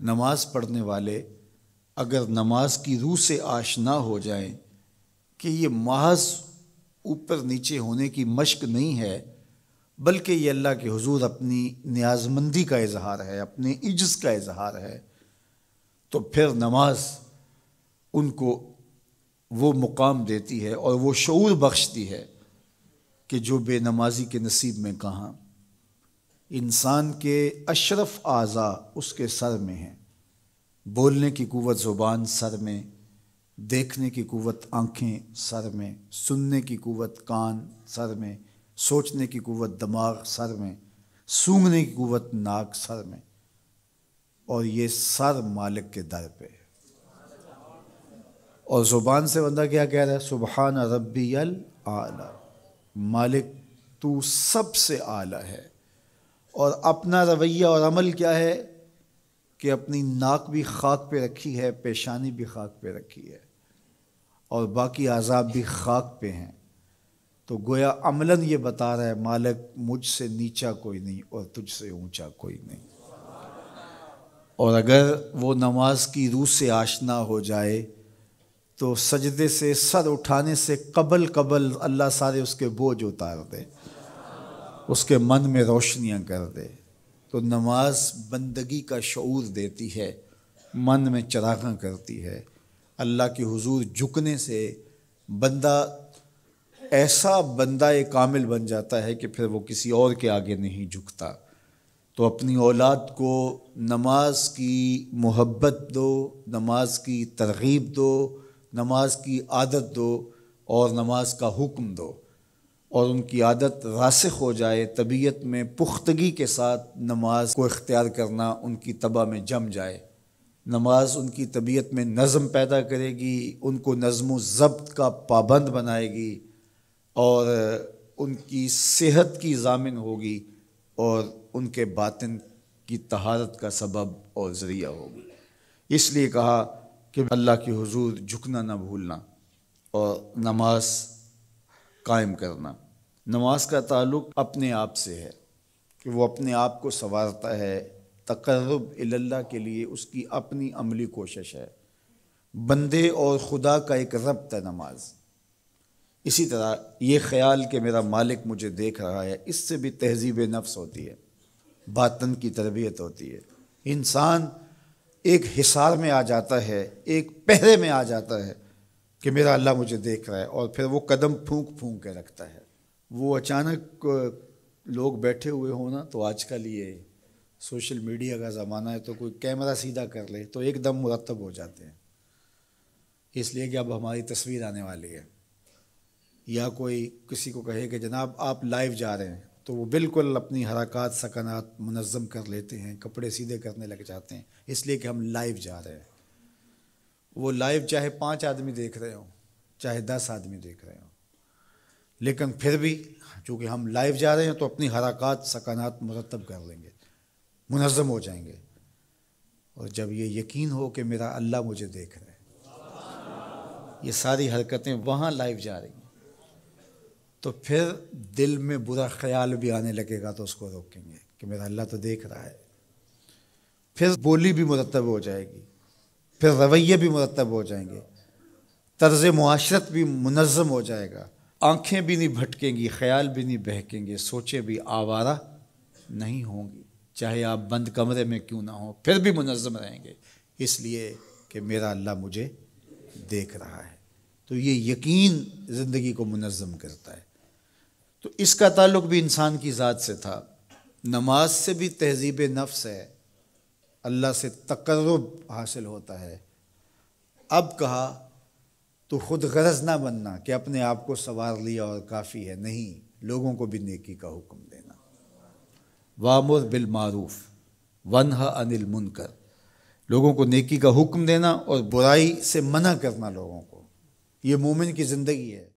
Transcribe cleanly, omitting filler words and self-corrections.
نماز پڑھنے والے اگر نماز کی روح سے آشنا ہو جائیں کہ یہ محض اوپر نیچے ہونے کی مشق نہیں ہے، بلکہ یہ اللہ کے حضور اپنی نیازمندی کا اظہار ہے، اپنے عجز کا اظہار ہے، تو پھر نماز ان کو وہ مقام دیتی ہے اور وہ شعور بخشتی ہے کہ جو بے نمازی کے نصیب میں کہاں۔ انسان کے اشرف اعضاء اس کے سر میں ہیں، بولنے کی قوت زبان سر میں، دیکھنے کی قوت آنکھیں سر میں، سننے کی قوت کان سر میں، سوچنے کی قوت دماغ سر میں، سونگھنے کی قوت ناک سر میں، اور یہ سر مالک کے در پہ۔ اور زبان سے بندہ کیا کہہ رہا ہے؟ سبحان ربی الاعلی، مالک تو سب سے اعلیٰ ہے۔ اور اپنا رویہ اور عمل کیا ہے کہ اپنی ناک بھی خاک پہ رکھی ہے، پیشانی بھی خاک پہ رکھی ہے، اور باقی اعضاء بھی خاک پہ ہیں۔ تو گویا عملاً یہ بتا رہا ہے مالک مجھ سے نیچا کوئی نہیں اور تجھ سے اونچا کوئی نہیں۔ اور اگر وہ نماز کی روح سے آشنا ہو جائے تو سجدے سے سر اٹھانے سے قبل اللہ سارے اس کے بوجھ اتار دے، اس کے من میں روشنیاں کر دے۔ تو نماز بندگی کا شعور دیتی ہے، من میں چراغاں کرتی ہے۔ اللہ کے حضور جھکنے سے بندہ ایسا بندہ کامل بن جاتا ہے کہ پھر وہ کسی اور کے آگے نہیں جھکتا۔ تو اپنی اولاد کو نماز کی محبت دو، نماز کی ترغیب دو، نماز کی عادت دو اور نماز کا حکم دو، اور ان کی عادت راسخ ہو جائے، طبیعت میں پختگی کے ساتھ نماز کو اختیار کرنا ان کی طبع میں جم جائے۔ نماز ان کی طبیعت میں نظم پیدا کرے گی، ان کو نظم و ضبط کا پابند بنائے گی، اور ان کی صحت کی ضامن ہوگی، اور ان کے باطن کی طہارت کا سبب اور ذریعہ ہوگی۔ اس لیے کہا کہ اللہ کے حضور جھکنا نہ بھولنا اور نماز قائم کرنا۔ نماز کا تعلق اپنے آپ سے ہے کہ وہ اپنے آپ کو سنوارتا ہے، تقرب اللہ کے لیے اس کی اپنی عملی کوشش ہے۔ بندے اور خدا کا ایک ربط ہے نماز۔ اسی طرح یہ خیال کہ میرا مالک مجھے دیکھ رہا ہے، اس سے بھی تہذیب نفس ہوتی ہے، باطن کی تربیت ہوتی ہے۔ انسان ایک حصار میں آ جاتا ہے، ایک پہرے میں آ جاتا ہے کہ میرا اللہ مجھے دیکھ رہا ہے، اور پھر وہ قدم پھونک پھونک کے رکھتا ہے۔ وہ اچانک لوگ بیٹھے ہوئے ہوں نا، تو آج کل یہ سوشل میڈیا کا زمانہ ہے، تو کوئی کیمرہ سیدھا کر لے تو ایک دم مرتب ہو جاتے ہیں، اس لیے کہ اب ہماری تصویر آنے والی ہے۔ یا کوئی کسی کو کہے کہ جناب آپ لائیو جا رہے ہیں، تو وہ بالکل اپنی حرکات سکنات منظم کر لیتے ہیں، کپڑے سیدھے کرنے لگ جاتے ہیں، اس لیے کہ ہم لائیو جا رہے ہیں۔ وہ لائیو چاہے 5 آدمی دیکھ رہے ہوں، چاہے 10 آدمی دیکھ رہے ہوں، لیکن پھر بھی چونکہ ہم لائیو جا رہے ہیں تو اپنی حرکات سکنات مرتب کر لیں گے، منظم ہو جائیں گے۔ اور جب یہ یقین ہو کہ میرا اللہ مجھے دیکھ رہا ہے، یہ ساری حرکتیں وہاں لائیو جا رہی ہیں، تو پھر دل میں برا خیال بھی آنے لگے گا تو اس کو روکیں گے کہ میرا اللہ تو دیکھ رہا ہے۔ پھر بولی بھی مرتب ہو جائے گی، پھر رویے بھی مرتب ہو جائیں گے، طرز معاشرت بھی منظم ہو جائے گا، آنکھیں بھی نہیں بھٹکیں گی، خیال بھی نہیں بہکیں گے، سوچیں بھی آوارہ نہیں ہوں گی، چاہے آپ بند کمرے میں کیوں نہ ہوں، پھر بھی منظم رہیں گے، اس لیے کہ میرا اللہ مجھے دیکھ رہا ہے۔ تو یہ یقین زندگی کو منظم کرتا ہے۔ تو اس کا تعلق بھی انسان کی ذات سے تھا۔ نماز سے بھی تہذیب نفس ہے، اللہ سے تقرب حاصل ہوتا ہے۔ اب کہا تو خود غرض نہ بننا کہ اپنے آپ کو سنوار لیا اور کافی ہے، نہیں، لوگوں کو بھی نیکی کا حکم دینا۔ وَأْمُرْ بِالْمَعْرُوفِ وَانْهَ عَنِ الْمُنْکَرِ، لوگوں کو نیکی کا حکم دینا اور برائی سے منع کرنا لوگوں کو، یہ مومن کی زندگی ہے۔